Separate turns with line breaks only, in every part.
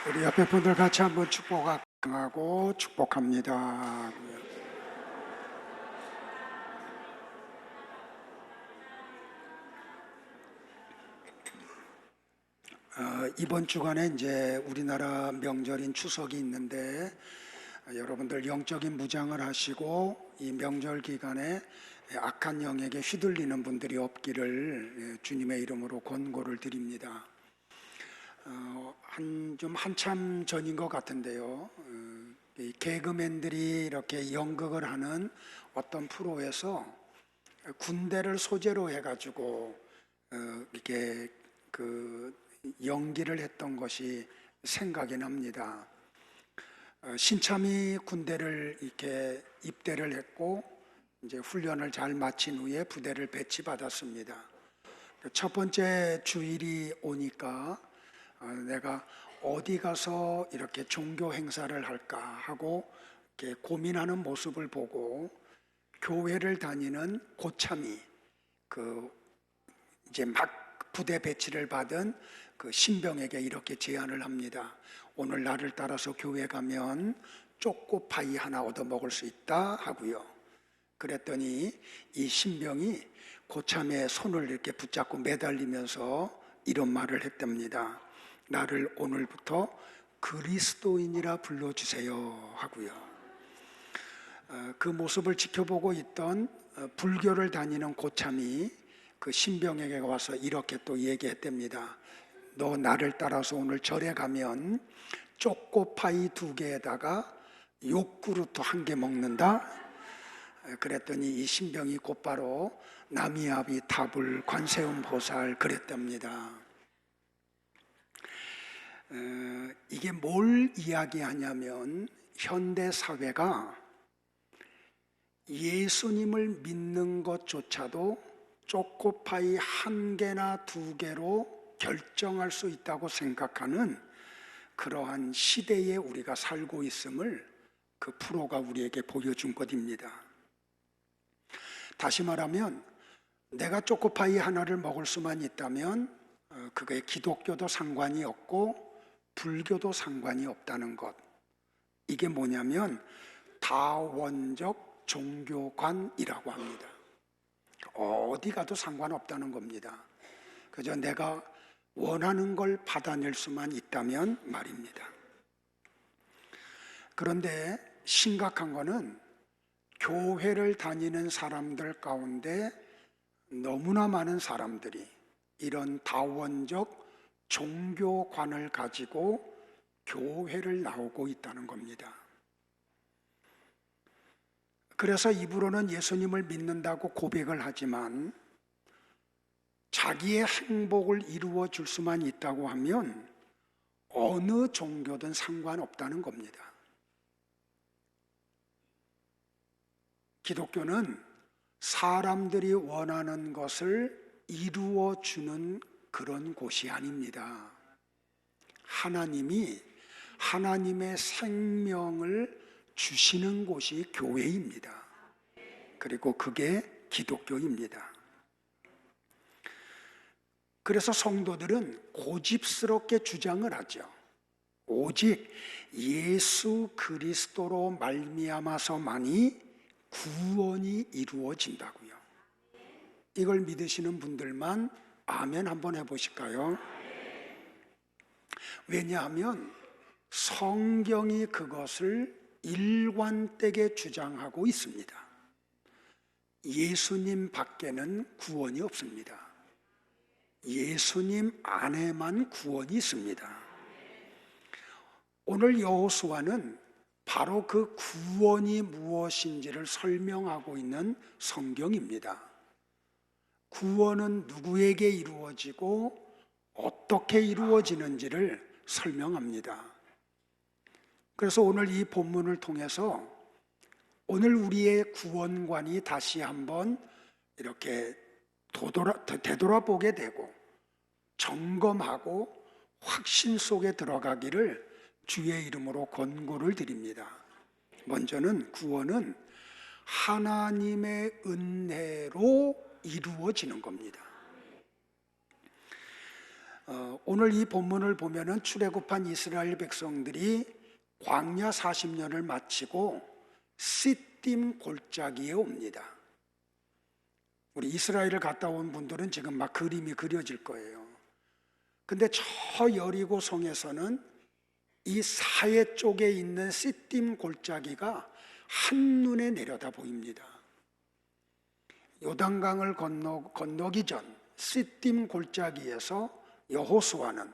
우리 옆에 분들 같이 한번 축복하고 축복합니다. 이번 주간에 이제 우리나라 명절인 추석이 있는데 여러분들 영적인 무장을 하시고 이 명절 기간에 악한 영에게 휘둘리는 분들이 없기를 주님의 이름으로 권고를 드립니다. 한참 전인 것 같은데요. 이 개그맨들이 이렇게 연극을 하는 어떤 프로에서 군대를 소재로 해가지고 이렇게 그 연기를 했던 것이 생각이 납니다. 신참이 군대를 이렇게 입대를 했고 이제 훈련을 잘 마친 후에 부대를 배치받았습니다. 첫 번째 주일이 오니까 내가 어디 가서 이렇게 종교 행사를 할까 하고 이렇게 고민하는 모습을 보고 교회를 다니는 고참이 이제 막 부대 배치를 받은 그 신병에게 이렇게 제안을 합니다. 오늘 나를 따라서 교회 가면 초코파이 하나 얻어 먹을 수 있다 하고요. 그랬더니 이 신병이 고참의 손을 이렇게 붙잡고 매달리면서 이런 말을 했답니다. 나를 오늘부터 그리스도인이라 불러주세요 하고요. 그 모습을 지켜보고 있던 불교를 다니는 고참이 그 신병에게 와서 이렇게 또 얘기했답니다. 너 나를 따라서 오늘 절에 가면 초코파이 2개에다가 요구르트 1개 먹는다. 그랬더니 이 신병이 곧바로 나미아비 타불 관세음 보살 그랬답니다. 이게 뭘 이야기하냐면 현대 사회가 예수님을 믿는 것조차도 초코파이 1개나 2개로 결정할 수 있다고 생각하는 그러한 시대에 우리가 살고 있음을 그 프로가 우리에게 보여준 것입니다. 다시 말하면 내가 초코파이 하나를 먹을 수만 있다면 그게 기독교도 상관이 없고 불교도 상관이 없다는 것. 이게 뭐냐면 다원적 종교관이라고 합니다. 어디 가도 상관없다는 겁니다. 그저 내가 원하는 걸 받아낼 수만 있다면 말입니다. 그런데 심각한 거는 교회를 다니는 사람들 가운데 너무나 많은 사람들이 이런 다원적 종교관을 가지고 교회를 나오고 있다는 겁니다. 그래서 입으로는 예수님을 믿는다고 고백을 하지만 자기의 행복을 이루어 줄 수만 있다고 하면 어느 종교든 상관없다는 겁니다. 기독교는 사람들이 원하는 것을 이루어 주는 그런 곳이 아닙니다. 하나님이 하나님의 생명을 주시는 곳이 교회입니다. 그리고 그게 기독교입니다. 그래서 성도들은 고집스럽게 주장을 하죠. 오직 예수 그리스도로 말미암아서만이 구원이 이루어진다고요. 이걸 믿으시는 분들만 아멘 한번 해보실까요? 왜냐하면 성경이 그것을 일관되게 주장하고 있습니다. 예수님 밖에는 구원이 없습니다. 예수님 안에만 구원이 있습니다. 오늘 여호수아는 바로 그 구원이 무엇인지를 설명하고 있는 성경입니다. 구원은 누구에게 이루어지고 어떻게 이루어지는지를 설명합니다. 그래서 오늘 이 본문을 통해서 오늘 우리의 구원관이 다시 한번 이렇게 되돌아보게 되고 점검하고 확신 속에 들어가기를 주의 이름으로 권고를 드립니다. 먼저는 구원은 하나님의 은혜로 이루어지는 겁니다. 오늘 이 본문을 보면은 출애굽한 이스라엘 백성들이 광야 40년을 마치고 시딤 골짜기에 옵니다. 우리 이스라엘을 갔다 온 분들은 지금 막 그림이 그려질 거예요. 근데 저 여리고 성에서는 이 사해 쪽에 있는 시딤 골짜기가 한눈에 내려다 보입니다. 요단강을 건너기 전 시딤 골짜기에서 여호수아는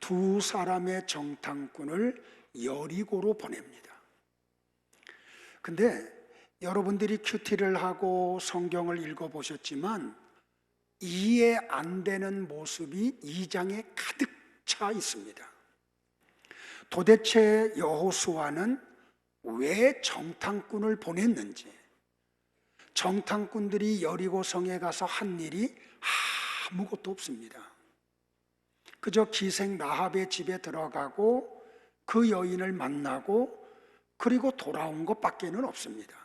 두 사람의 정탐꾼을 여리고로 보냅니다. 근데 여러분들이 큐티를 하고 성경을 읽어보셨지만 이해 안 되는 모습이 2장에 가득 차 있습니다. 도대체 여호수아는 왜 정탐꾼을 보냈는지, 정탐꾼들이 여리고 성에 가서 한 일이 아무것도 없습니다. 그저 기생 라합의 집에 들어가고 그 여인을 만나고 그리고 돌아온 것밖에는 없습니다.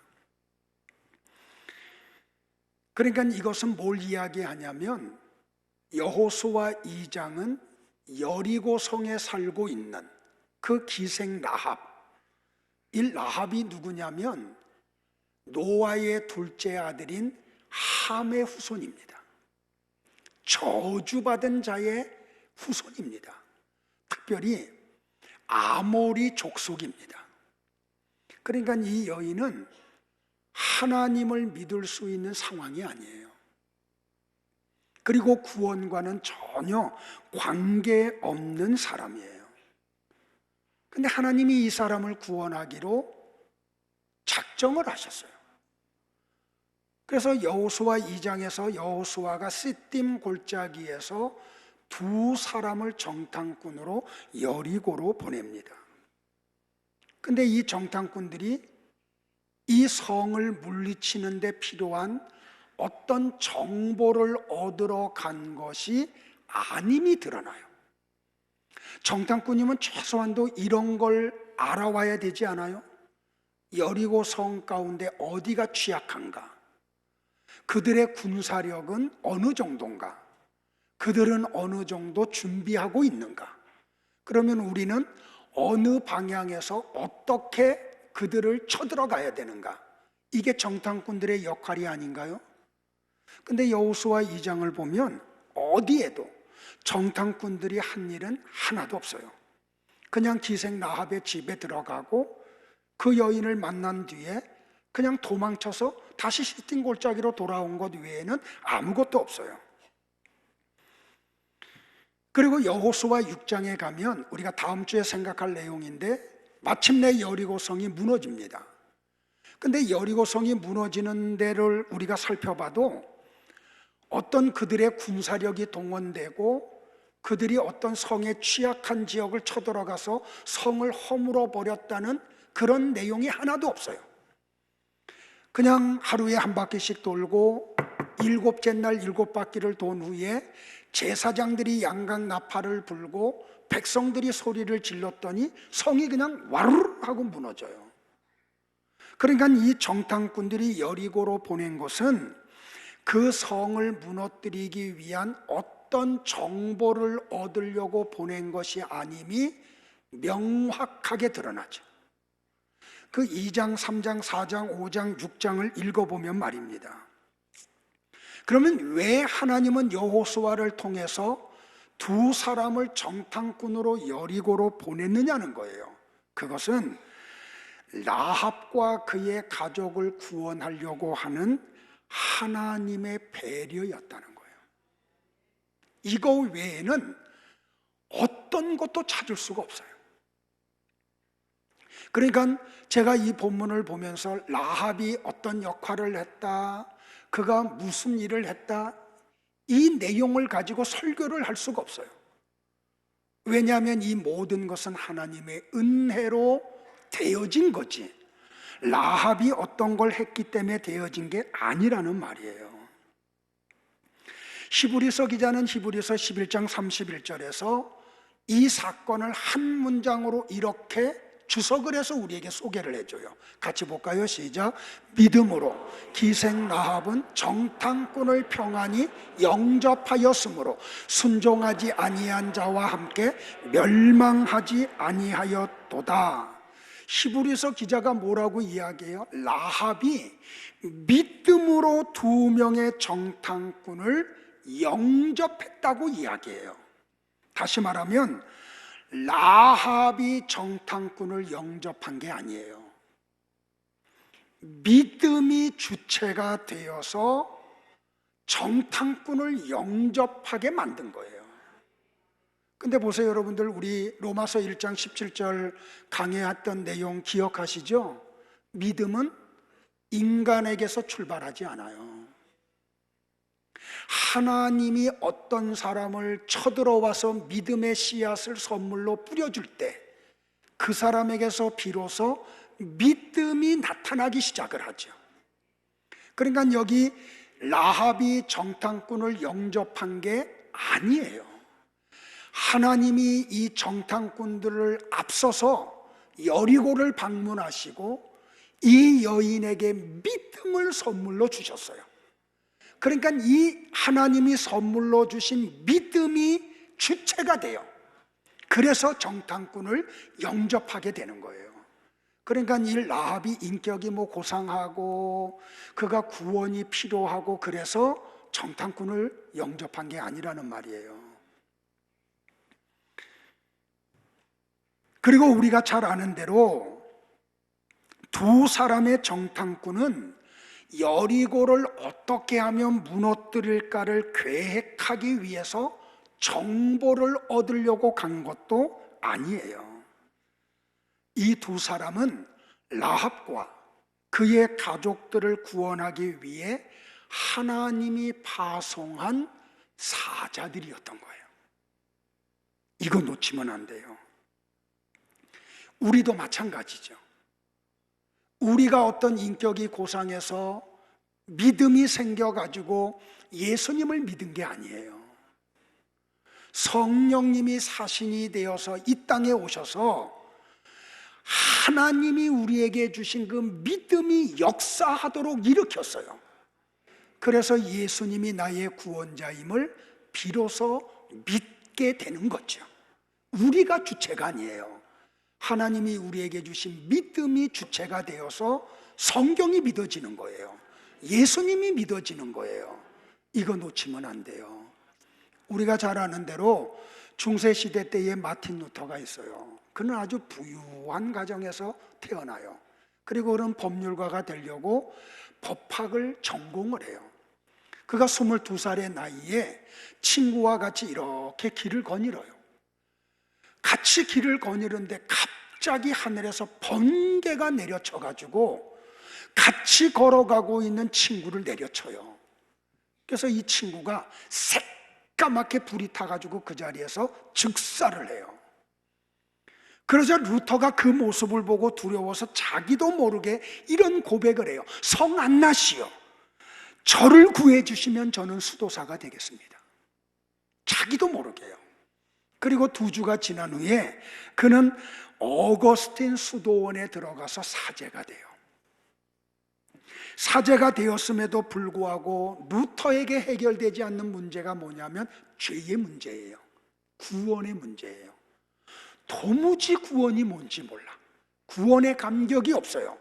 그러니까 이것은 뭘 이야기하냐면 여호수아 2장은 여리고 성에 살고 있는 그 기생 라합, 이 라합이 누구냐면 노아의 둘째 아들인 함의 후손입니다. 저주받은 자의 후손입니다. 특별히 아모리 족속입니다. 그러니까 이 여인은 하나님을 믿을 수 있는 상황이 아니에요. 그리고 구원과는 전혀 관계없는 사람이에요. 근데 하나님이 이 사람을 구원하기로 작정을 하셨어요. 그래서 여호수아 2장에서 여호수아가 시딤 골짜기에서 두 사람을 정탐꾼으로 여리고로 보냅니다. 근데 이 정탐꾼들이 이 성을 물리치는 데 필요한 어떤 정보를 얻으러 간 것이 아님이 드러나요. 정탐꾼이면 최소한도 이런 걸 알아와야 되지 않아요? 여리고 성 가운데 어디가 취약한가? 그들의 군사력은 어느 정도인가? 그들은 어느 정도 준비하고 있는가? 그러면 우리는 어느 방향에서 어떻게 그들을 쳐들어가야 되는가? 이게 정탐꾼들의 역할이 아닌가요? 근데 여호수아 2장을 보면 어디에도 정탐꾼들이 한 일은 하나도 없어요. 그냥 기생 라합의 집에 들어가고 그 여인을 만난 뒤에 그냥 도망쳐서 다시 시딤 골짜기로 돌아온 것 외에는 아무것도 없어요. 그리고 여호수아 6장에 가면 우리가 다음 주에 생각할 내용인데 마침내 여리고성이 무너집니다. 근데 여리고성이 무너지는 데를 우리가 살펴봐도 어떤 그들의 군사력이 동원되고 그들이 어떤 성의 취약한 지역을 쳐들어가서 성을 허물어 버렸다는 그런 내용이 하나도 없어요. 그냥 하루에 한 바퀴씩 돌고 일곱째 날 7바퀴를 돈 후에 제사장들이 양각 나팔을 불고 백성들이 소리를 질렀더니 성이 그냥 와르르 하고 무너져요. 그러니까 이 정탐꾼들이 여리고로 보낸 것은 그 성을 무너뜨리기 위한 어떤 정보를 얻으려고 보낸 것이 아님이 명확하게 드러나죠. 그 2장, 3장, 4장, 5장, 6장을 읽어보면 말입니다. 그러면 왜 하나님은 여호수아를 통해서 두 사람을 정탐꾼으로 여리고로 보냈느냐는 거예요. 그것은 라합과 그의 가족을 구원하려고 하는 하나님의 배려였다는 거예요. 이거 외에는 어떤 것도 찾을 수가 없어요. 그러니까 제가 이 본문을 보면서 라합이 어떤 역할을 했다, 그가 무슨 일을 했다, 이 내용을 가지고 설교를 할 수가 없어요. 왜냐하면 이 모든 것은 하나님의 은혜로 되어진 거지 라합이 어떤 걸 했기 때문에 되어진 게 아니라는 말이에요. 히브리서 기자는 히브리서 11장 31절에서 이 사건을 한 문장으로 이렇게 주석을 해서 우리에게 소개를 해줘요. 같이 볼까요? 시작. 믿음으로 기생 라합은 정탐꾼을 평안히 영접하였으므로 순종하지 아니한 자와 함께 멸망하지 아니하였도다. 히브리서 기자가 뭐라고 이야기해요? 라합이 믿음으로 2명의 정탐꾼을 영접했다고 이야기해요. 다시 말하면 라합이 정탐꾼을 영접한 게 아니에요. 믿음이 주체가 되어서 정탐꾼을 영접하게 만든 거예요. 근데 보세요, 여러분들, 우리 로마서 1장 17절 강의했던 내용 기억하시죠? 믿음은 인간에게서 출발하지 않아요. 하나님이 어떤 사람을 쳐들어와서 믿음의 씨앗을 선물로 뿌려줄 때 그 사람에게서 비로소 믿음이 나타나기 시작을 하죠. 그러니까 여기 라합이 정탐꾼을 영접한 게 아니에요. 하나님이 이 정탐꾼들을 앞서서 여리고를 방문하시고 이 여인에게 믿음을 선물로 주셨어요. 그러니까 이 하나님이 선물로 주신 믿음이 주체가 돼요. 그래서 정탐꾼을 영접하게 되는 거예요. 그러니까 이 라합이 인격이 고상하고 그가 구원이 필요하고 그래서 정탐꾼을 영접한 게 아니라는 말이에요. 그리고 우리가 잘 아는 대로 2 사람의 정탐꾼은 여리고를 어떻게 하면 무너뜨릴까를 계획하기 위해서 정보를 얻으려고 간 것도 아니에요. 이 2 사람은 라합과 그의 가족들을 구원하기 위해 하나님이 파송한 사자들이었던 거예요. 이거 놓치면 안 돼요. 우리도 마찬가지죠. 우리가 어떤 인격이 고상해서 믿음이 생겨가지고 예수님을 믿은 게 아니에요. 성령님이 사신이 되어서 이 땅에 오셔서 하나님이 우리에게 주신 그 믿음이 역사하도록 일으켰어요. 그래서 예수님이 나의 구원자임을 비로소 믿게 되는 거죠. 우리가 주체가 아니에요. 하나님이 우리에게 주신 믿음이 주체가 되어서 성경이 믿어지는 거예요. 예수님이 믿어지는 거예요. 이거 놓치면 안 돼요. 우리가 잘 아는 대로 중세시대 때에 마틴 루터가 있어요. 그는 아주 부유한 가정에서 태어나요. 그리고 그는 법률가가 되려고 법학을 전공을 해요. 그가 22살의 나이에 친구와 같이 이렇게 길을 거닐어요. 같이 길을 거니는데 갑자기 하늘에서 번개가 내려쳐가지고 같이 걸어가고 있는 친구를 내려쳐요. 그래서 이 친구가 새까맣게 불이 타가지고 그 자리에서 즉사를 해요. 그러자 루터가 그 모습을 보고 두려워서 자기도 모르게 이런 고백을 해요. 성 안나시여, 저를 구해주시면 저는 수도사가 되겠습니다. 자기도 모르게요. 그리고 2주가 지난 후에 그는 어거스틴 수도원에 들어가서 사제가 돼요. 사제가 되었음에도 불구하고 루터에게 해결되지 않는 문제가 뭐냐면 죄의 문제예요. 구원의 문제예요. 도무지 구원이 뭔지 몰라. 구원의 감격이 없어요.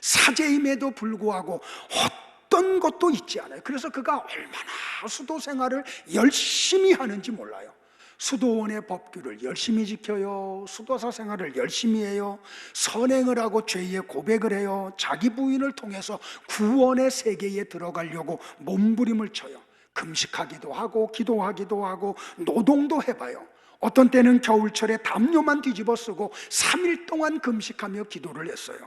사제임에도 불구하고 어떤 것도 있지 않아요. 그래서 그가 얼마나 수도 생활을 열심히 하는지 몰라요. 수도원의 법규를 열심히 지켜요. 수도사 생활을 열심히 해요. 선행을 하고 죄의 고백을 해요. 자기 부인을 통해서 구원의 세계에 들어가려고 몸부림을 쳐요. 금식하기도 하고 기도하기도 하고 노동도 해봐요. 어떤 때는 겨울철에 담요만 뒤집어 쓰고 3일 동안 금식하며 기도를 했어요.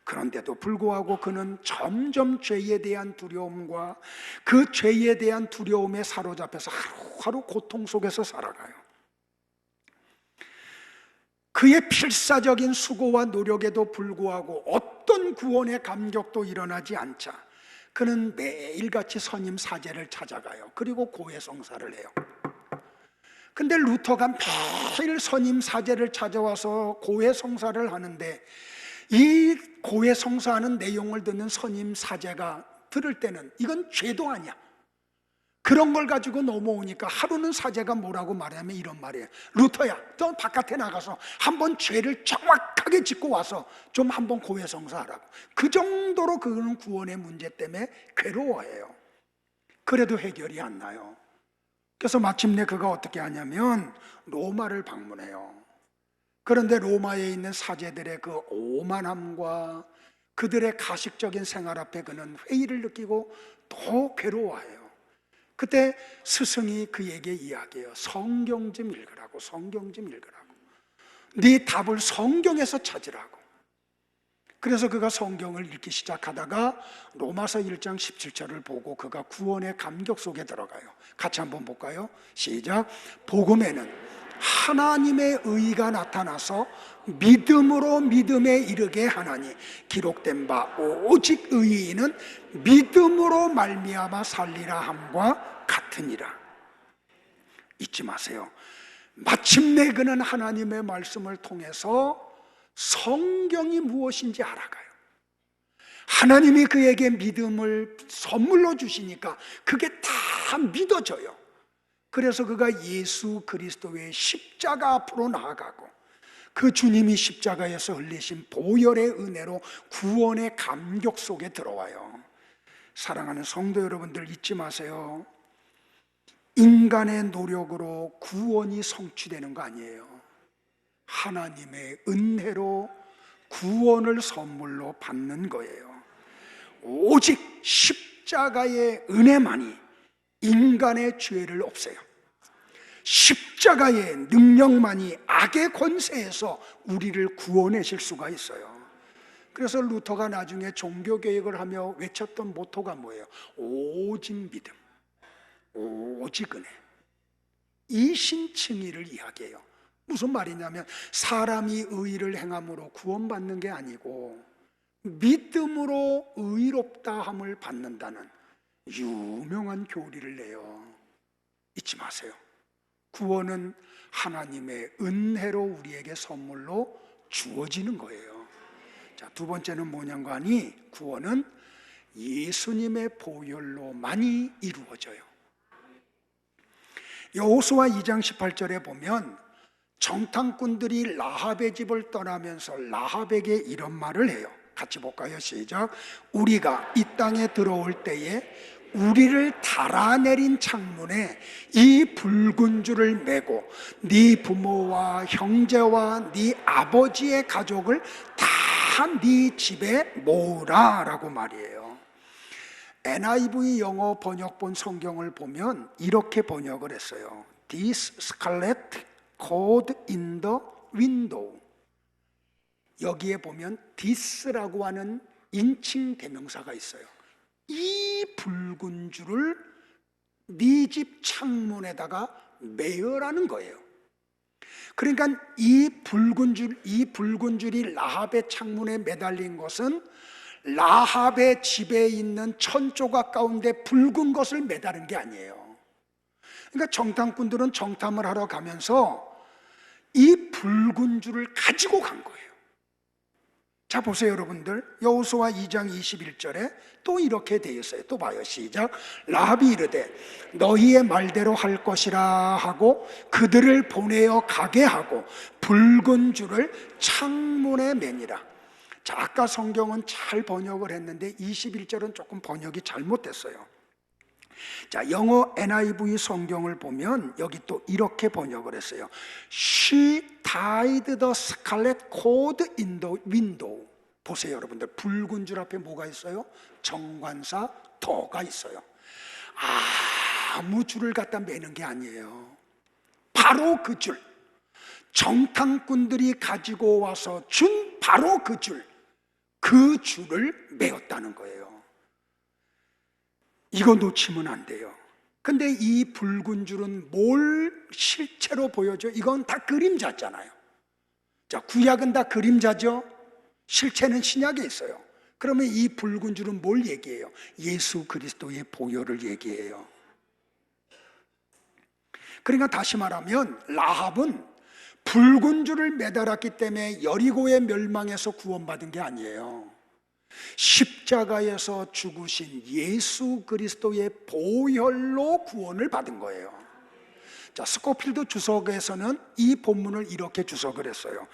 그런데도 불구하고 그는 점점 죄에 대한 두려움과 그 죄에 대한 두려움에 사로잡혀서 하루하루 고통 속에서 살아가요. 그의 필사적인 수고와 노력에도 불구하고 어떤 구원의 감격도 일어나지 않자 그는 매일같이 선임 사제를 찾아가요. 그리고 고해성사를 해요. 근데 루터가 매일 선임 사제를 찾아와서 고해 성사를 하는데, 이 고해 성사하는 내용을 듣는 선임 사제가 들을 때는 이건 죄도 아니야, 그런 걸 가지고 넘어오니까 하루는 사제가 뭐라고 말하냐면 이런 말이에요. 루터야, 너 바깥에 나가서 한번 죄를 정확하게 짚고 와서 좀 한번 고해 성사하라고. 그 정도로 그는 구원의 문제 때문에 괴로워해요. 그래도 해결이 안 나요. 그래서 마침내 그가 어떻게 하냐면 로마를 방문해요. 그런데 로마에 있는 사제들의 그 오만함과 그들의 가식적인 생활 앞에 그는 회의를 느끼고 더 괴로워해요. 그때 스승이 그에게 이야기해요. 성경 좀 읽으라고, 성경 좀 읽으라고. 네 답을 성경에서 찾으라고. 그래서 그가 성경을 읽기 시작하다가 로마서 1장 17절을 보고 그가 구원의 감격 속에 들어가요. 같이 한번 볼까요? 시작. 복음에는 하나님의 의가 나타나서 믿음으로 믿음에 이르게 하나니 기록된 바 오직 의인은 믿음으로 말미암아 살리라 함과 같으니라. 잊지 마세요. 마침내 그는 하나님의 말씀을 통해서 성경이 무엇인지 알아가요. 하나님이 그에게 믿음을 선물로 주시니까 그게 다 믿어져요. 그래서 그가 예수 그리스도의 십자가 앞으로 나아가고 그 주님이 십자가에서 흘리신 보혈의 은혜로 구원의 감격 속에 들어와요. 사랑하는 성도 여러분들, 잊지 마세요. 인간의 노력으로 구원이 성취되는 거 아니에요. 하나님의 은혜로 구원을 선물로 받는 거예요. 오직 십자가의 은혜만이 인간의 죄를 없애요. 십자가의 능력만이 악의 권세에서 우리를 구원하실 수가 있어요. 그래서 루터가 나중에 종교개혁을 하며 외쳤던 모토가 뭐예요? 오직 믿음, 오직 은혜. 이신칭의를 이야기해요. 무슨 말이냐면 사람이 의를 행함으로 구원받는 게 아니고 믿음으로 의롭다함을 받는다는 유명한 교리를 내요. 잊지 마세요. 구원은 하나님의 은혜로 우리에게 선물로 주어지는 거예요. 자, 두 번째는 뭐냐고 하니 구원은 예수님의 보혈로만이 이루어져요. 여호수아 2장 18절에 보면 정탐꾼들이 라합의 집을 떠나면서 라합에게 이런 말을 해요. 같이 볼까요? 시작. 우리가 이 땅에 들어올 때에 우리를 달아내린 창문에 이 붉은 줄을 메고 네 부모와 형제와 네 아버지의 가족을 다 네 집에 모으라 라고 말이에요. NIV 영어 번역본 성경을 보면 이렇게 번역을 했어요. This scarlet cord in the window. 여기에 보면 this라고 하는 인칭 대명사가 있어요. 이 붉은 줄을 네 집 창문에다가 매어라는 거예요. 그러니까 이 붉은 줄이 라합의 창문에 매달린 것은 라합의 집에 있는 천조각 가운데 붉은 것을 매다른 게 아니에요. 그러니까 정탐꾼들은 정탐을 하러 가면서 이 붉은 줄을 가지고 간 거예요. 자, 보세요 여러분들. 여호수아 2장 21절에 또 이렇게 되어 있어요. 또 봐요. 시작. 라합이 이르되 너희의 말대로 할 것이라 하고 그들을 보내어 가게 하고 붉은 줄을 창문에 매니라. 자, 아까 성경은 잘 번역을 했는데 21절은 조금 번역이 잘못됐어요. 자, 영어 NIV 성경을 보면 여기 또 이렇게 번역을 했어요. She tied the scarlet cord in the window. 보세요 여러분들. 붉은 줄 앞에 뭐가 있어요? 정관사 더가 있어요. 아무 줄을 갖다 매는 게 아니에요. 바로 그 줄, 정탐꾼들이 가지고 와서 준 바로 그 줄, 그 줄을 매었다는 거예요. 이거 놓치면 안 돼요. 근데 이 붉은 줄은 뭘 실체로 보여줘? 이건 다 그림자잖아요. 자, 구약은 다 그림자죠? 실체는 신약에 있어요. 그러면 이 붉은 줄은 뭘 얘기해요? 예수 그리스도의 보혈을 얘기해요. 그러니까 다시 말하면 라합은 붉은 줄을 매달았기 때문에 여리고의 멸망에서 구원받은 게 아니에요. 십자가에서 죽으신 예수 그리스도의 보혈로 구원을 받은 거예요. 자, 스코필드 주석에서는 이 본문을 이렇게 주석을 했어요.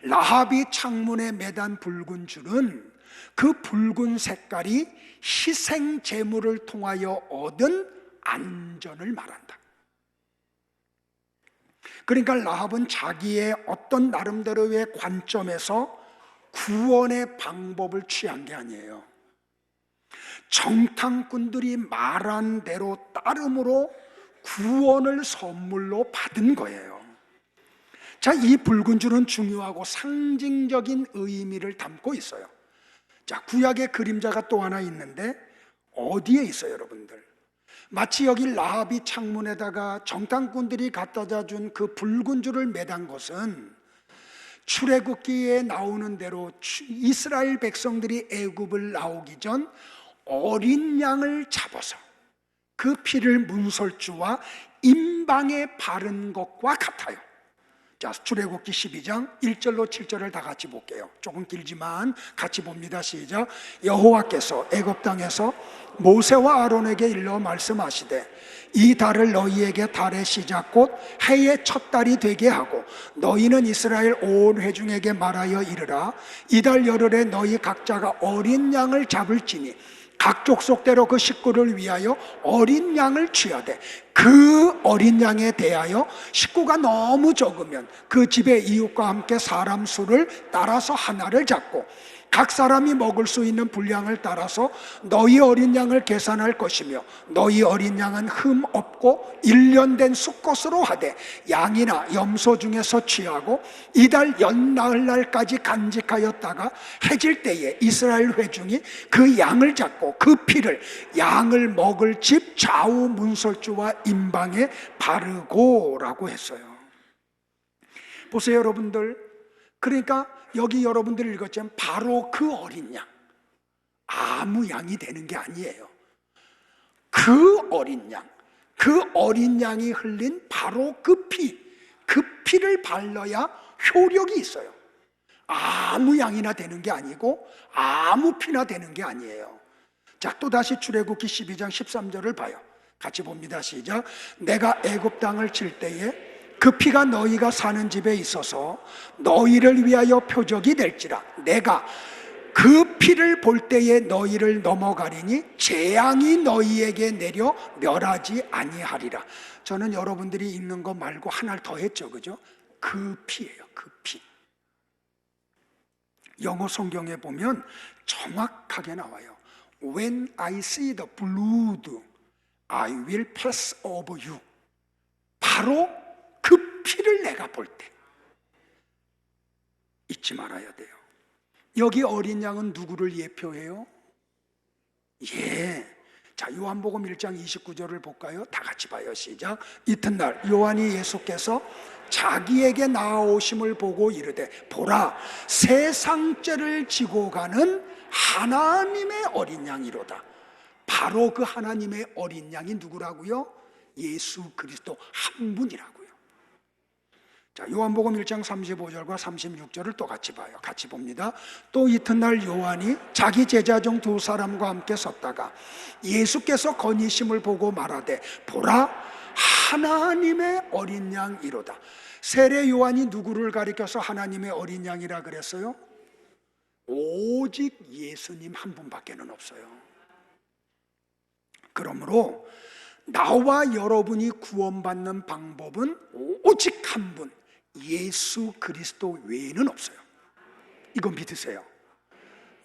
라합이 창문에 매단 붉은 줄은 그 붉은 색깔이 희생 제물을 통하여 얻은 안전을 말한다. 그러니까 라합은 자기의 어떤 나름대로의 관점에서 구원의 방법을 취한 게 아니에요. 정탐꾼들이 말한 대로 따름으로 구원을 선물로 받은 거예요. 자, 이 붉은 줄은 중요하고 상징적인 의미를 담고 있어요. 자, 구약의 그림자가 또 하나 있는데 어디에 있어요, 여러분들? 마치 여기 라합이 창문에다가 정탐꾼들이 갖다가 준 그 붉은 줄을 매단 것은 출애굽기에 나오는 대로 이스라엘 백성들이 애굽을 나오기 전 어린 양을 잡아서 그 피를 문설주와 임방에 바른 것과 같아요. 자, 출애굽기 12장 1절로 7절을 다 같이 볼게요. 조금 길지만 같이 봅니다. 시작. 여호와께서 애굽 땅에서 모세와 아론에게 일러 말씀하시되 이 달을 너희에게 달의 시작 곧 해의 첫 달이 되게 하고 너희는 이스라엘 온 회중에게 말하여 이르라 이 달 열흘에 너희 각자가 어린 양을 잡을지니 각 족속대로 그 식구를 위하여 어린 양을 취하되 그 어린 양에 대하여 식구가 너무 적으면 그 집의 이웃과 함께 사람 수를 따라서 하나를 잡고 각 사람이 먹을 수 있는 분량을 따라서 너희 어린 양을 계산할 것이며 너희 어린 양은 흠 없고 1년 된 수컷으로 하되 양이나 염소 중에서 취하고 이달 연나흘날까지 간직하였다가 해질 때에 이스라엘 회중이 그 양을 잡고 그 피를 양을 먹을 집 좌우 문설주와 임방에 바르고라고 했어요. 보세요, 여러분들. 그러니까 여기 여러분들이 읽었지만 바로 그 어린 양, 아무 양이 되는 게 아니에요. 그 어린 양, 그 어린 양이 흘린 바로 그 피를 발라야 효력이 있어요. 아무 양이나 되는 게 아니고 아무 피나 되는 게 아니에요. 자, 또다시 출애굽기 12장 13절을 봐요. 같이 봅니다. 시작. 내가 애굽 땅을 칠 때에 그 피가 너희가 사는 집에 있어서 너희를 위하여 표적이 될지라 내가 그 피를 볼 때에 너희를 넘어가리니 재앙이 너희에게 내려 멸하지 아니하리라. 저는 여러분들이 읽는 거 말고 하나를 더 했죠, 그죠? 그 피예요, 그 피. 영어 성경에 보면 정확하게 나와요. When I see the blood, I will pass over you. 바로 그 피를 내가 볼 때 잊지 말아야 돼요. 여기 어린 양은 누구를 예표해요? 자, 요한복음 1장 29절을 볼까요? 다 같이 봐요. 시작. 이튿날 요한이 예수께서 자기에게 나아오심을 보고 이르되 보라 세상 죄를 지고 가는 하나님의 어린 양이로다. 바로 그 하나님의 어린 양이 누구라고요? 예수 그리스도 한 분이라고요. 자, 요한복음 1장 35절과 36절을 또 같이 봐요. 같이 봅니다. 또 이튿날 요한이 자기 제자 중 두 사람과 함께 섰다가 예수께서 건의심을 보고 말하되 보라 하나님의 어린 양이로다. 세례 요한이 누구를 가리켜서 하나님의 어린 양이라 그랬어요? 오직 예수님 한 분밖에는 없어요. 그러므로 나와 여러분이 구원받는 방법은 오직 한 분, 예수 그리스도 외에는 없어요. 이거 믿으세요.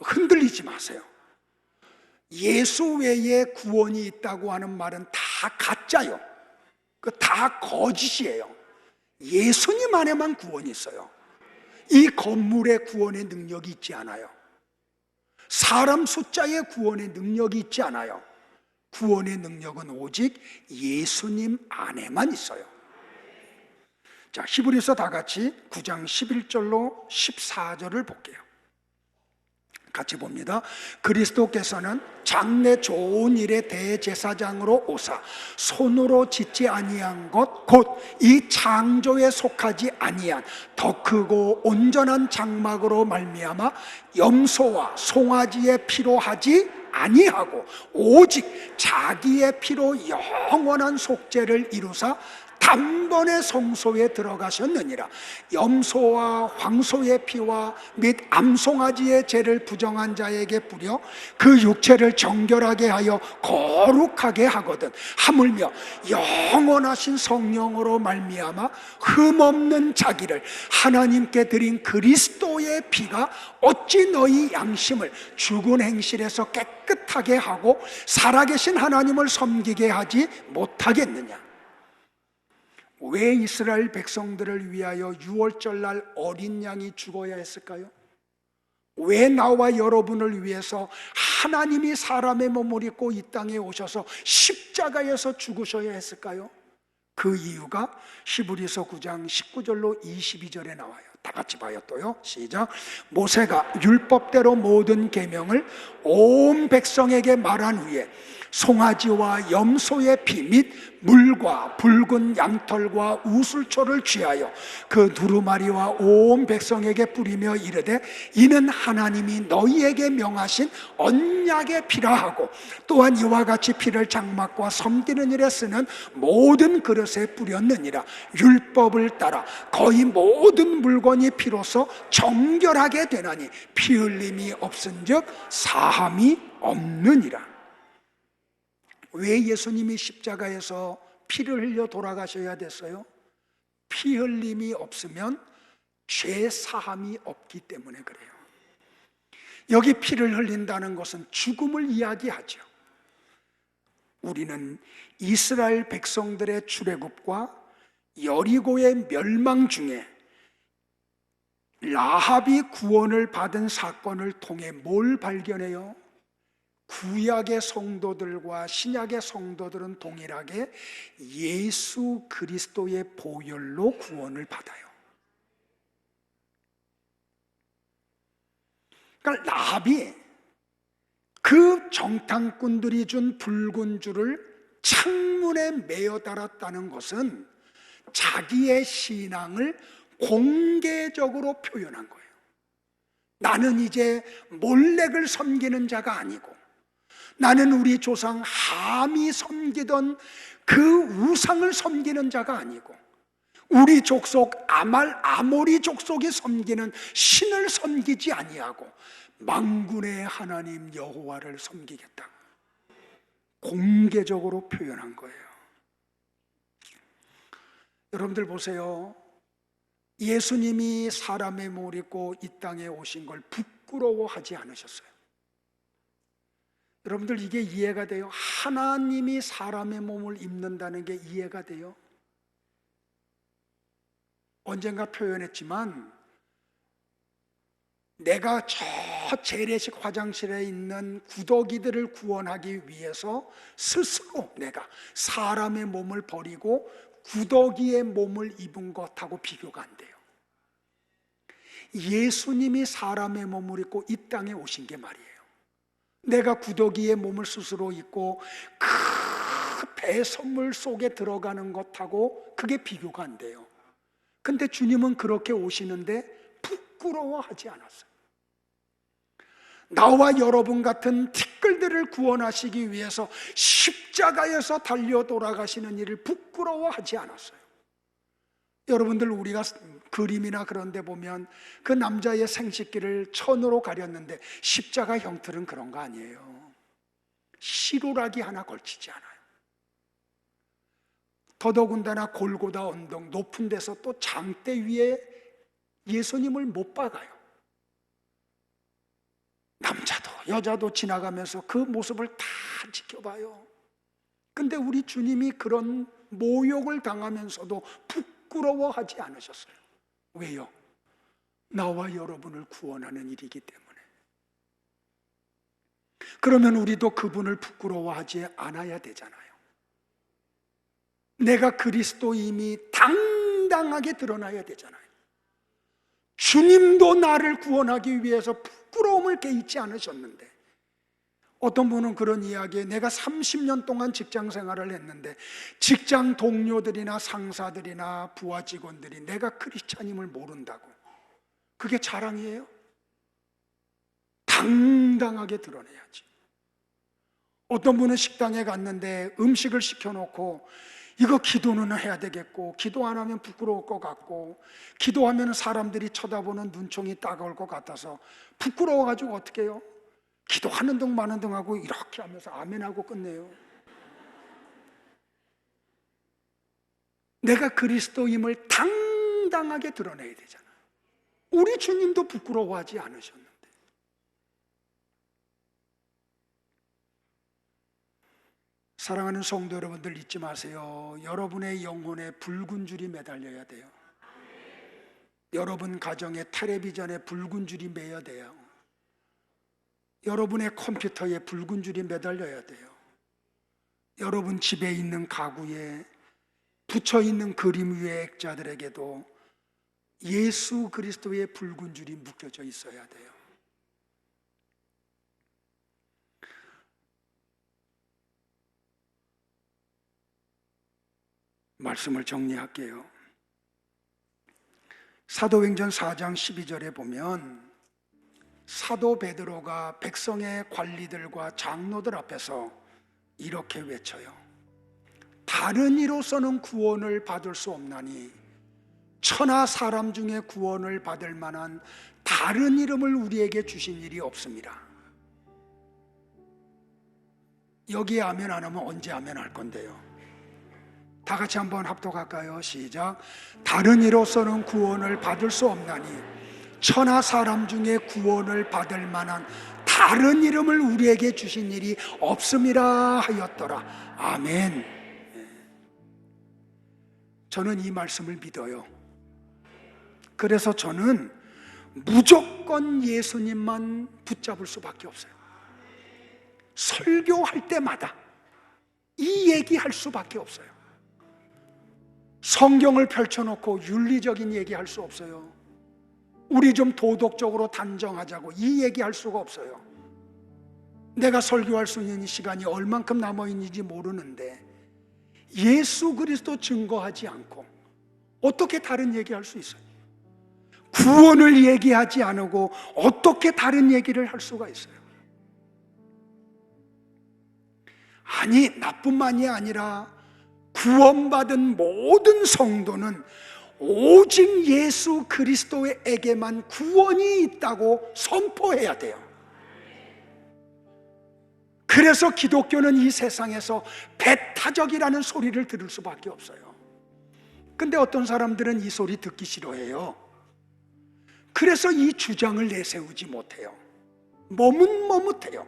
흔들리지 마세요. 예수 외에 구원이 있다고 하는 말은 다 가짜요. 다 거짓이에요. 예수님 안에만 구원이 있어요. 이 건물에 구원의 능력이 있지 않아요. 사람 숫자에 구원의 능력이 있지 않아요. 구원의 능력은 오직 예수님 안에만 있어요. 자, 히브리서 다 같이 9장 11절로 14절을 볼게요. 같이 봅니다. 그리스도께서는 장래 좋은 일의 대제사장으로 오사 손으로 짓지 아니한 것 곧 이 창조에 속하지 아니한 더 크고 온전한 장막으로 말미암아 염소와 송아지의 피로 하지 아니하고 오직 자기의 피로 영원한 속죄를 이루사 단번에 성소에 들어가셨느니라. 염소와 황소의 피와 및 암송아지의 죄를 부정한 자에게 뿌려 그 육체를 정결하게 하여 거룩하게 하거든 하물며 영원하신 성령으로 말미암아 흠없는 자기를 하나님께 드린 그리스도의 피가 어찌 너희 양심을 죽은 행실에서 깨끗하게 하고 살아계신 하나님을 섬기게 하지 못하겠느냐. 왜 이스라엘 백성들을 위하여 유월절날 어린 양이 죽어야 했을까요? 왜 나와 여러분을 위해서 하나님이 사람의 몸을 입고 이 땅에 오셔서 십자가에서 죽으셔야 했을까요? 그 이유가 히브리서 9장 19절로 22절에 나와요. 다 같이 봐요. 또요. 시작. 모세가 율법대로 모든 계명을 온 백성에게 말한 후에 송아지와 염소의 피 및 물과 붉은 양털과 우슬초를 취하여 그 두루마리와 온 백성에게 뿌리며 이르되 이는 하나님이 너희에게 명하신 언약의 피라 하고 또한 이와 같이 피를 장막과 섬기는 일에 쓰는 모든 그릇에 뿌렸느니라. 율법을 따라 거의 모든 물건이 피로서 정결하게 되나니 피 흘림이 없은즉 사함이 없느니라. 왜 예수님이 십자가에서 피를 흘려 돌아가셔야 됐어요? 피 흘림이 없으면 죄 사함이 없기 때문에 그래요. 여기 피를 흘린다는 것은 죽음을 이야기하죠. 우리는 이스라엘 백성들의 출애굽과 여리고의 멸망 중에 라합이 구원을 받은 사건을 통해 뭘 발견해요? 구약의 성도들과 신약의 성도들은 동일하게 예수 그리스도의 보혈로 구원을 받아요. 그러니까 라합이 그 정탐꾼들이 준 붉은 줄을 창문에 매어 달았다는 것은 자기의 신앙을 공개적으로 표현한 거예요. 나는 이제 몰렉을 섬기는 자가 아니고 나는 우리 조상 함이 섬기던 그 우상을 섬기는 자가 아니고 우리 족속 아모리 족속이 섬기는 신을 섬기지 아니하고 만군의 하나님 여호와를 섬기겠다. 공개적으로 표현한 거예요. 여러분들 보세요. 예수님이 사람의 몸을 입고 이 땅에 오신 걸 부끄러워하지 않으셨어요. 여러분들 이게 이해가 돼요? 하나님이 사람의 몸을 입는다는 게 이해가 돼요? 언젠가 표현했지만 내가 저 재래식 화장실에 있는 구더기들을 구원하기 위해서 스스로 내가 사람의 몸을 버리고 구더기의 몸을 입은 것하고 비교가 안 돼요. 예수님이 사람의 몸을 입고 이 땅에 오신 게 말이에요. 내가 구더기의 몸을 스스로 입고 그 배선물 속에 들어가는 것하고 그게 비교가 안 돼요. 근데 주님은 그렇게 오시는데 부끄러워하지 않았어요. 나와 여러분 같은 티끌들을 구원하시기 위해서 십자가에서 달려 돌아가시는 일을 부끄러워하지 않았어요. 여러분들 우리가 그림이나 그런 데 보면 그 남자의 생식기를 천으로 가렸는데 십자가 형틀은 그런 거 아니에요. 시루라기 하나 걸치지 않아요. 더더군다나 골고다 언덕 높은 데서 또 장대 위에 예수님을 못 박아요. 남자도 여자도 지나가면서 그 모습을 다 지켜봐요. 근데 우리 주님이 그런 모욕을 당하면서도 부끄러워하지 않으셨어요. 왜요? 나와 여러분을 구원하는 일이기 때문에. 그러면 우리도 그분을 부끄러워하지 않아야 되잖아요. 내가 그리스도임이 당당하게 드러나야 되잖아요. 주님도 나를 구원하기 위해서 부끄러움을 깨잊지 않으셨는데, 어떤 분은 그런 이야기에 내가 30년 동안 직장 생활을 했는데 직장 동료들이나 상사들이나 부하 직원들이 내가 크리스찬임을 모른다고. 그게 자랑이에요? 당당하게 드러내야지. 어떤 분은 식당에 갔는데 음식을 시켜놓고 이거 기도는 해야 되겠고, 기도 안 하면 부끄러울 것 같고, 기도하면 사람들이 쳐다보는 눈총이 따가울 것 같아서 부끄러워가지고 어떻게 해요? 기도하는 등 마는 등 하고 이렇게 하면서 아멘하고 끝내요. 내가 그리스도임을 당당하게 드러내야 되잖아. 우리 주님도 부끄러워하지 않으셨는데. 사랑하는 성도 여러분들, 잊지 마세요. 여러분의 영혼에 붉은 줄이 매달려야 돼요. 여러분 가정에 텔레비전에 붉은 줄이 매야 돼요. 여러분의 컴퓨터에 붉은 줄이 매달려야 돼요. 여러분 집에 있는 가구에 붙여 있는 그림 위의 액자들에게도 예수 그리스도의 붉은 줄이 묶여져 있어야 돼요. 말씀을 정리할게요. 사도행전 4장 12절에 보면 사도 베드로가 백성의 관리들과 장로들 앞에서 이렇게 외쳐요. 다른 이로서는 구원을 받을 수 없나니 천하 사람 중에 구원을 받을 만한 다른 이름을 우리에게 주신 일이 없습니다. 여기에 아멘 안 하면 언제 아멘 할 건데요? 다 같이 한번 합독할까요? 시작. 다른 이로서는 구원을 받을 수 없나니 천하 사람 중에 구원을 받을 만한 다른 이름을 우리에게 주신 일이 없음이라 하였더라. 아멘. 저는 이 말씀을 믿어요. 그래서 저는 무조건 예수님만 붙잡을 수밖에 없어요. 설교할 때마다 이 얘기할 수밖에 없어요. 성경을 펼쳐놓고 윤리적인 얘기할 수 없어요. 우리 좀 도덕적으로 단정하자고 이 얘기할 수가 없어요. 내가 설교할 수 있는 시간이 얼만큼 남아있는지 모르는데 예수 그리스도 증거하지 않고 어떻게 다른 얘기할 수 있어요? 구원을 얘기하지 않고 어떻게 다른 얘기를 할 수가 있어요? 아니, 나뿐만이 아니라 구원받은 모든 성도는 오직 예수 그리스도에게만 구원이 있다고 선포해야 돼요. 그래서 기독교는 이 세상에서 배타적이라는 소리를 들을 수밖에 없어요. 근데 어떤 사람들은 이 소리 듣기 싫어해요. 그래서 이 주장을 내세우지 못해요. 머뭇머뭇해요.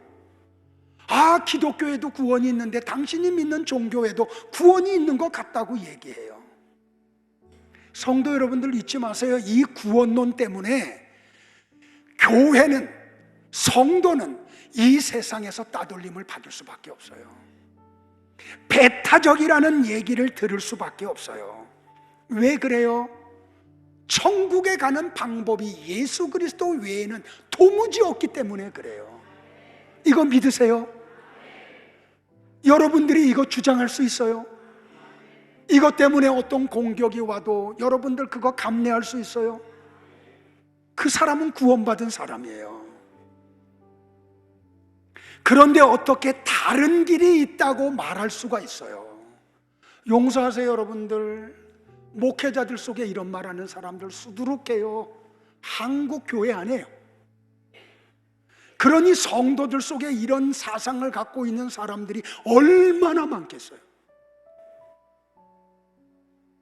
아, 기독교에도 구원이 있는데 당신이 믿는 종교에도 구원이 있는 것 같다고 얘기해요. 성도 여러분들 잊지 마세요. 이 구원론 때문에 교회는, 성도는 이 세상에서 따돌림을 받을 수밖에 없어요. 배타적이라는 얘기를 들을 수밖에 없어요. 왜 그래요? 천국에 가는 방법이 예수 그리스도 외에는 도무지 없기 때문에 그래요. 이거 믿으세요? 여러분들이 이거 주장할 수 있어요? 이것 때문에 어떤 공격이 와도 여러분들 그거 감내할 수 있어요? 그 사람은 구원받은 사람이에요. 그런데 어떻게 다른 길이 있다고 말할 수가 있어요? 용서하세요, 여러분들. 목회자들 속에 이런 말하는 사람들 수두룩해요. 한국 교회 안에요. 그러니 성도들 속에 이런 사상을 갖고 있는 사람들이 얼마나 많겠어요?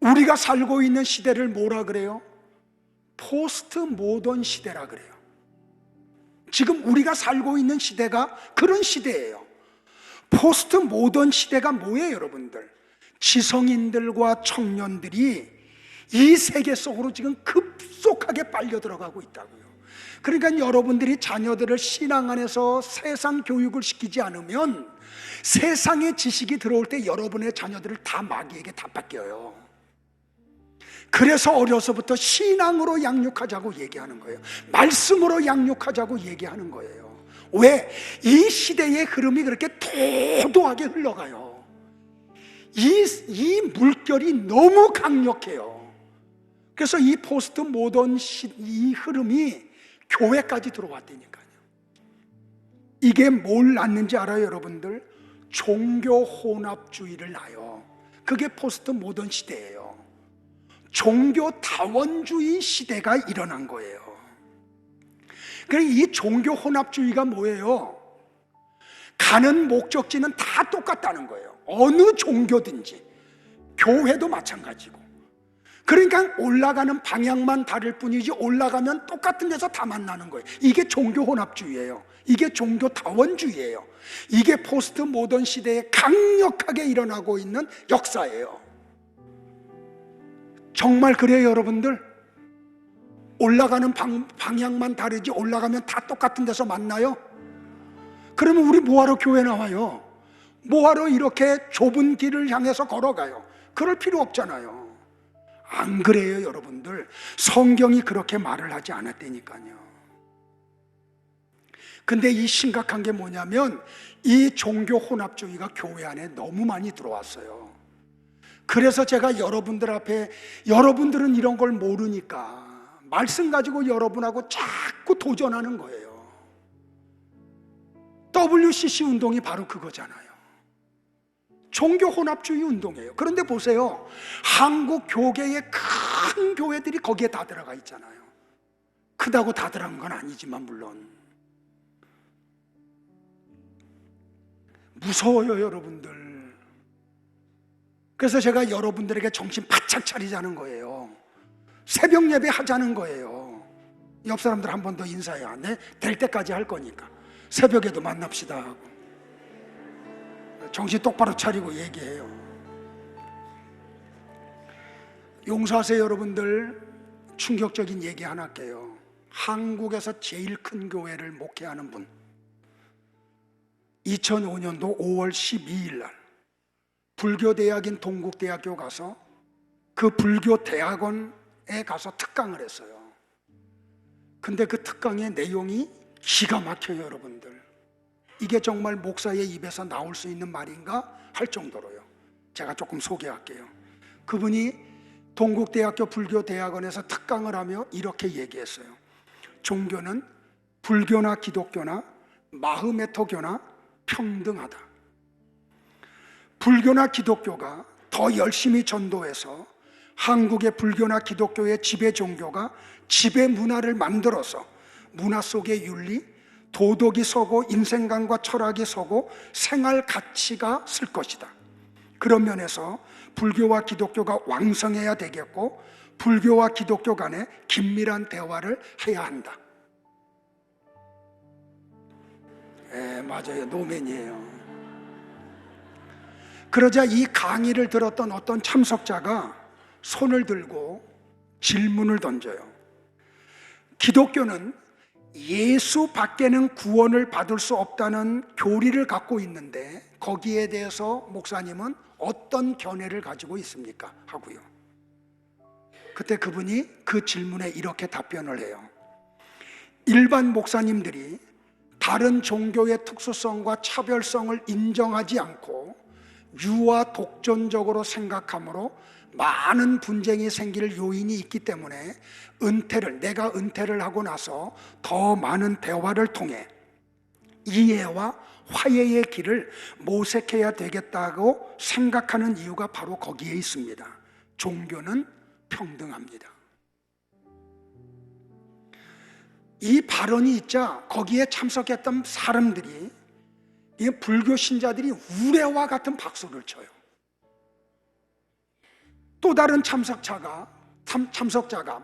우리가 살고 있는 시대를 뭐라 그래요? 포스트 모던 시대라 그래요. 지금 우리가 살고 있는 시대가 그런 시대예요. 포스트 모던 시대가 뭐예요, 여러분들? 지성인들과 청년들이 이 세계 속으로 지금 급속하게 빨려 들어가고 있다고요. 그러니까 여러분들이 자녀들을 신앙 안에서 세상 교육을 시키지 않으면 세상의 지식이 들어올 때 여러분의 자녀들을 다 마귀에게 다 뺏겨요. 그래서 어려서부터 신앙으로 양육하자고 얘기하는 거예요. 말씀으로 양육하자고 얘기하는 거예요. 왜? 이 시대의 흐름이 그렇게 도도하게 흘러가요. 이 물결이 너무 강력해요. 그래서 이 포스트 모던 이 흐름이 교회까지 들어왔다니까요. 이게 뭘 낳는지 알아요, 여러분들? 종교 혼합주의를 낳아요. 그게 포스트 모던 시대예요. 종교 다원주의 시대가 일어난 거예요. 그러니까 이 종교 혼합주의가 뭐예요? 가는 목적지는 다 똑같다는 거예요. 어느 종교든지. 교회도 마찬가지고. 그러니까 올라가는 방향만 다를 뿐이지 올라가면 똑같은 데서 다 만나는 거예요. 이게 종교 혼합주의예요. 이게 종교 다원주의예요. 이게 포스트 모던 시대에 강력하게 일어나고 있는 역사예요. 정말 그래요, 여러분들? 올라가는 방향만 다르지 올라가면 다 똑같은 데서 만나요? 그러면 우리 뭐하러 교회 나와요? 뭐하러 이렇게 좁은 길을 향해서 걸어가요? 그럴 필요 없잖아요. 안 그래요, 여러분들? 성경이 그렇게 말을 하지 않았다니까요. 근데 이 심각한 게 뭐냐면 이 종교 혼합주의가 교회 안에 너무 많이 들어왔어요. 그래서 제가 여러분들 앞에, 여러분들은 이런 걸 모르니까 말씀 가지고 여러분하고 자꾸 도전하는 거예요. WCC 운동이 바로 그거잖아요. 종교 혼합주의 운동이에요. 그런데 보세요, 한국 교계의 큰 교회들이 거기에 다 들어가 있잖아요. 크다고 다 들어간 건 아니지만 물론 무서워요, 여러분들. 그래서 제가 여러분들에게 정신 바짝 차리자는 거예요. 새벽 예배 하자는 거예요. 옆 사람들 한 번 더 인사해야 돼. 될 때까지 할 거니까 새벽에도 만납시다 하고 정신 똑바로 차리고 얘기해요. 용서하세요, 여러분들. 충격적인 얘기 하나 할게요. 한국에서 제일 큰 교회를 목회하는 분, 2005년도 5월 12일 날 불교대학인 동국대학교 가서 그 불교대학원에 가서 특강을 했어요. 근데 그 특강의 내용이 기가 막혀요, 여러분들. 이게 정말 목사의 입에서 나올 수 있는 말인가 할 정도로요. 제가 조금 소개할게요. 그분이 동국대학교 불교대학원에서 특강을 하며 이렇게 얘기했어요. 종교는 불교나 기독교나 마흐메토교나 평등하다. 불교나 기독교가 더 열심히 전도해서 한국의 불교나 기독교의 지배 종교가 지배 문화를 만들어서 문화 속의 윤리, 도덕이 서고 인생관과 철학이 서고 생활 가치가 쓸 것이다. 그런 면에서 불교와 기독교가 왕성해야 되겠고 불교와 기독교 간에 긴밀한 대화를 해야 한다. 맞아요. 노맨이에요. 그러자 이 강의를 들었던 어떤 참석자가 손을 들고 질문을 던져요. 기독교는 예수 밖에는 구원을 받을 수 없다는 교리를 갖고 있는데 거기에 대해서 목사님은 어떤 견해를 가지고 있습니까? 하고요. 그때 그분이 그 질문에 이렇게 답변을 해요. 일반 목사님들이 다른 종교의 특수성과 차별성을 인정하지 않고 유아 독존적으로 생각하므로 많은 분쟁이 생길 요인이 있기 때문에 내가 은퇴를 하고 나서 더 많은 대화를 통해 이해와 화해의 길을 모색해야 되겠다고 생각하는 이유가 바로 거기에 있습니다. 종교는 평등합니다. 이 발언이 있자 거기에 참석했던 사람들이, 이 불교 신자들이 우레와 같은 박수를 쳐요. 또 다른 참석자가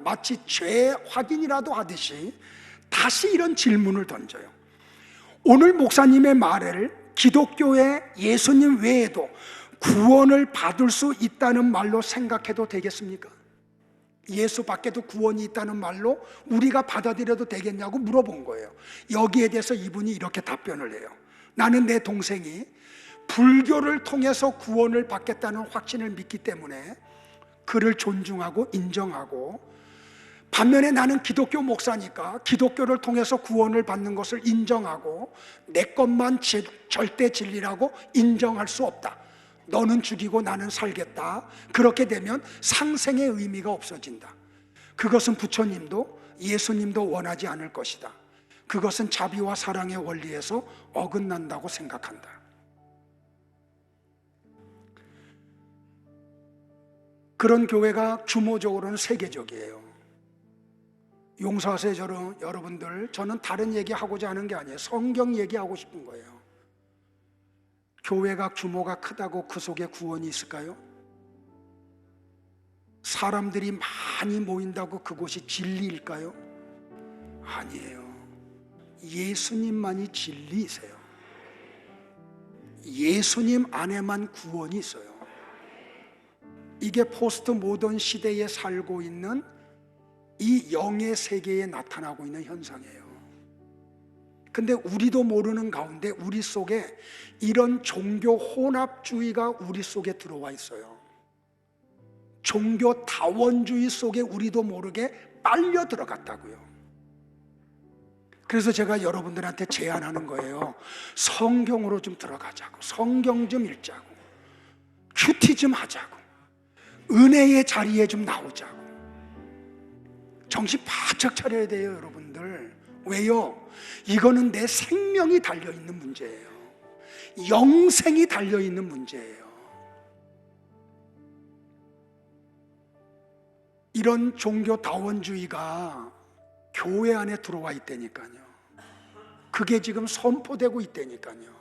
마치 죄 확인이라도 하듯이 다시 이런 질문을 던져요. 오늘 목사님의 말을 기독교의 예수님 외에도 구원을 받을 수 있다는 말로 생각해도 되겠습니까? 예수 밖에도 구원이 있다는 말로 우리가 받아들여도 되겠냐고 물어본 거예요. 여기에 대해서 이분이 이렇게 답변을 해요. 나는 내 동생이 불교를 통해서 구원을 받겠다는 확신을 믿기 때문에 그를 존중하고 인정하고, 반면에 나는 기독교 목사니까 기독교를 통해서 구원을 받는 것을 인정하고 내 것만 절대 진리라고 인정할 수 없다. 너는 죽이고 나는 살겠다. 그렇게 되면 상생의 의미가 없어진다. 그것은 부처님도 예수님도 원하지 않을 것이다. 그것은 자비와 사랑의 원리에서 어긋난다고 생각한다. 그런 교회가 규모적으로는 세계적이에요. 용서하세요, 여러분들. 저는 다른 얘기하고자 하는 게 아니에요. 성경 얘기하고 싶은 거예요. 교회가 규모가 크다고 그 속에 구원이 있을까요? 사람들이 많이 모인다고 그곳이 진리일까요? 아니에요. 예수님만이 진리이세요. 예수님 안에만 구원이 있어요. 이게 포스트 모던 시대에 살고 있는 이 영의 세계에 나타나고 있는 현상이에요. 근데 우리도 모르는 가운데 우리 속에 이런 종교 혼합주의가 우리 속에 들어와 있어요. 종교 다원주의 속에 우리도 모르게 빨려 들어갔다고요. 그래서 제가 여러분들한테 제안하는 거예요. 성경으로 좀 들어가자고, 성경 좀 읽자고, 큐티 좀 하자고, 은혜의 자리에 좀 나오자고. 정신 바짝 차려야 돼요, 여러분들. 왜요? 이거는 내 생명이 달려있는 문제예요. 영생이 달려있는 문제예요. 이런 종교 다원주의가 교회 안에 들어와 있다니까요. 그게 지금 선포되고 있다니까요.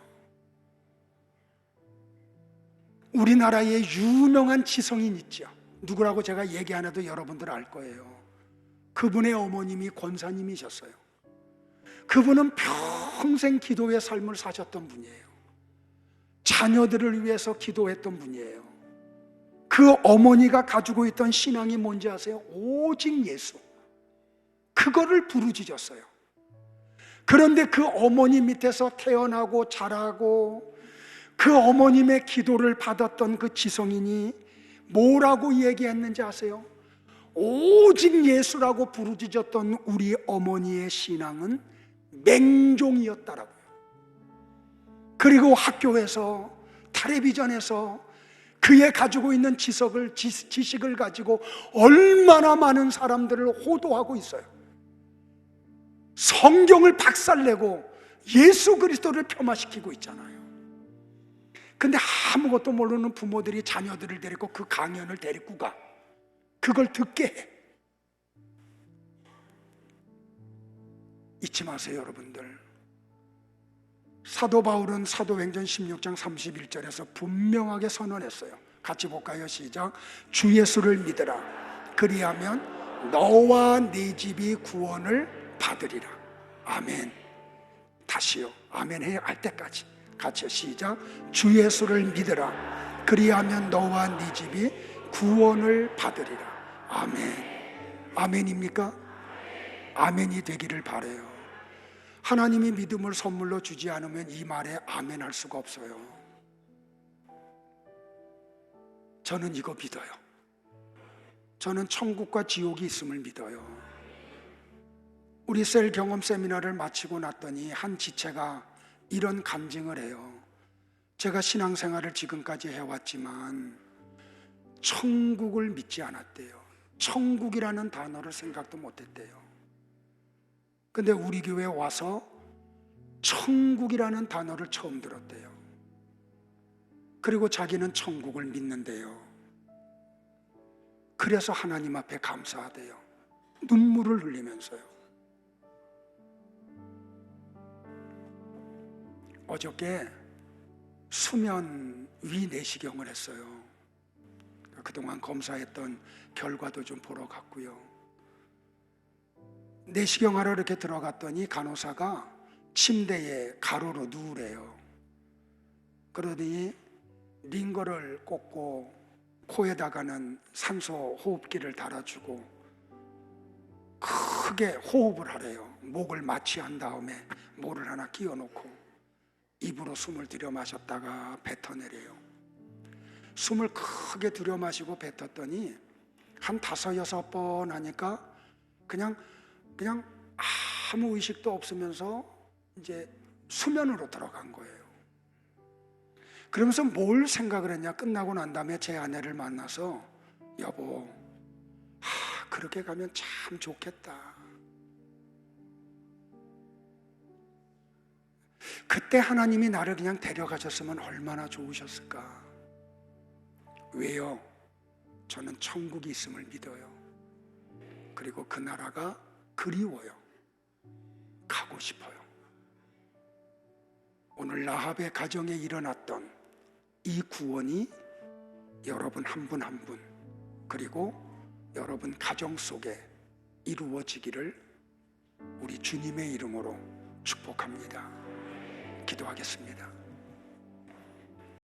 우리나라에 유명한 지성인 있죠. 누구라고 제가 얘기 안 해도 여러분들 알 거예요. 그분의 어머님이 권사님이셨어요. 그분은 평생 기도의 삶을 사셨던 분이에요. 자녀들을 위해서 기도했던 분이에요. 그 어머니가 가지고 있던 신앙이 뭔지 아세요? 오직 예수. 그거를 부르짖었어요. 그런데 그 어머니 밑에서 태어나고 자라고 그 어머님의 기도를 받았던 그 지성인이 뭐라고 얘기했는지 아세요? 오직 예수라고 부르짖었던 우리 어머니의 신앙은 맹종이었다라고요. 그리고 학교에서, 텔레비전에서 그의 가지고 있는 지식을 가지고 얼마나 많은 사람들을 호도하고 있어요. 성경을 박살내고 예수 그리스도를 폄하시키고 있잖아요. 근데 아무것도 모르는 부모들이 자녀들을 데리고 그 강연을 데리고 가. 그걸 듣게 해. 잊지 마세요, 여러분들. 사도 바울은 사도행전 16장 31절에서 분명하게 선언했어요. 같이 볼까요? 시작. 주 예수를 믿으라. 그리하면 너와 네 집이 구원을 받으리라. 아멘. 다시요. 아멘 해야 할 때까지. 같이요. 시작. 주 예수를 믿으라. 그리하면 너와 네 집이 구원을 받으리라. 아멘. 아멘입니까? 아멘이 되기를 바라요. 하나님이 믿음을 선물로 주지 않으면 이 말에 아멘 할 수가 없어요. 저는 이거 믿어요. 저는 천국과 지옥이 있음을 믿어요. 우리 셀 경험 세미나를 마치고 났더니 한 지체가 이런 간증을 해요. 제가 신앙생활을 지금까지 해왔지만 천국을 믿지 않았대요. 천국이라는 단어를 생각도 못했대요. 근데 우리 교회에 와서 천국이라는 단어를 처음 들었대요. 그리고 자기는 천국을 믿는데요. 그래서 하나님 앞에 감사하대요. 눈물을 흘리면서요. 어저께 수면 위 내시경을 했어요. 그동안 검사했던 결과도 좀 보러 갔고요. 내시경하러 이렇게 들어갔더니 간호사가 침대에 가로로 누우래요. 그러더니 링거를 꽂고 코에다가는 산소 호흡기를 달아주고 크게 호흡을 하래요. 목을 마취한 다음에 뭐를 하나 끼워놓고 입으로 숨을 들여 마셨다가 뱉어내래요. 숨을 크게 들여 마시고 뱉었더니 한 5-6번 하니까 그냥 아무 의식도 없으면서 이제 수면으로 들어간 거예요. 그러면서 뭘 생각을 했냐? 끝나고 난 다음에 제 아내를 만나서 여보, 그렇게 가면 참 좋겠다. 그때 하나님이 나를 그냥 데려가셨으면 얼마나 좋으셨을까. 왜요? 저는 천국이 있음을 믿어요. 그리고 그 나라가 그리워요. 가고 싶어요. 오늘 라합의 가정에 일어났던 이 구원이 여러분 한 분 한 분, 그리고 여러분 가정 속에 이루어지기를 우리 주님의 이름으로 축복합니다. 기도하겠습니다.